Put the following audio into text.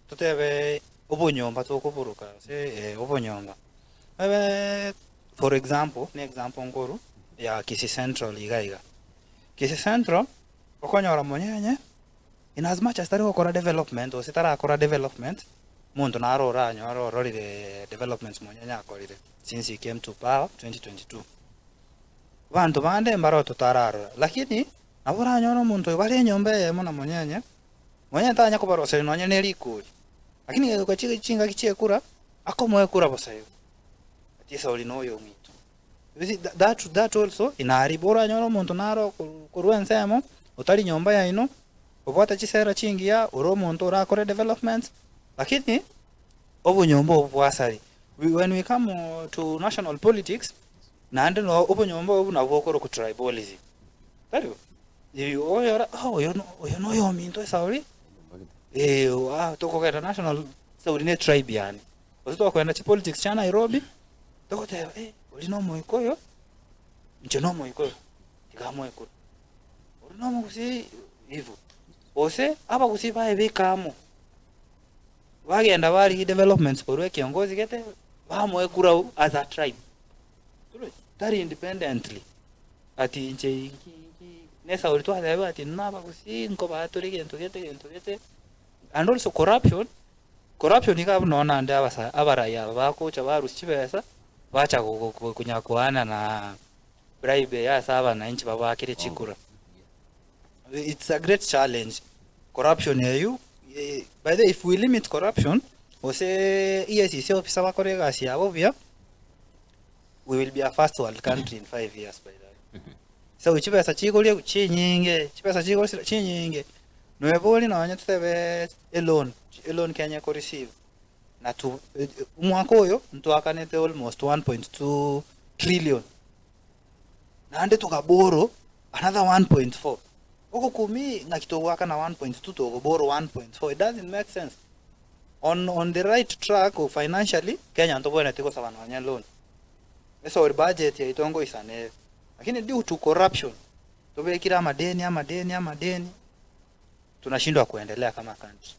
tutebe obunyomba tukuburuka se obunyomba for example ne example nguru ya Kisii Central igaiga Kisii Central okonyora monyenye in as much as tari gukora development o sitara akora development muntu narora nyoro rorire developments monyenye akorire since he came to power 2022 bantu bande mbaro tutararora lakini abura nyoro muntu bari nyomba yemo na monyenye tanya kubarose nonye neri kuri lakini ukachiga chinga kichie kura akomwe kura bosayo atisa oli noyo mitu that also inaribora nyoro muntu naro kurwensemo utali nyomba ya ino ubota chisera chingi ya uro muntu urakore development lakini obunyomba obwasari when we come to national politics nande no obunyomba obu nabokoro ku tribalism tari oyo no yo minto sauri toko kwa national sauri ne tribe yani osito kwenda chi politics cha Nairobi toko te olino moikoyo ncheno moikoyo tikamwe kuru olino mukusi hivyo ose aba kusiba ebekamo bagenda bari developments porwe kiongozi gete bamwe kura as a tribe tari independently ati nche nesa ulito hada ati naba kusi nko baturi gento gete and also corruption ikabu nona nda abaraya bako cha barusi besa bacha kunyakuana na bribe ya saba na inchi baba akire chikura. It's a great challenge corruption you by the if we limit corruption ose EACC officer bakore gasi abo bia we will be a first world country in 5 years by that. So chipesa chikole chinyinge chipesa chikole chinyinge nweboli na wanya tutebe alone Kenya ko receive na tu umwaka oyo ntuakanete almost 1.2 trillion na ande tukaboro another 1.4 oko kumi na kitowaka na 1.2 to boro 1.4 it doesn't make sense on the right track of financially Kenya ntobona tiko sawa na wanya loan eso budget ya itongo isane lakini due to corruption tobekira madeni tunashindwa kuendelea kama country.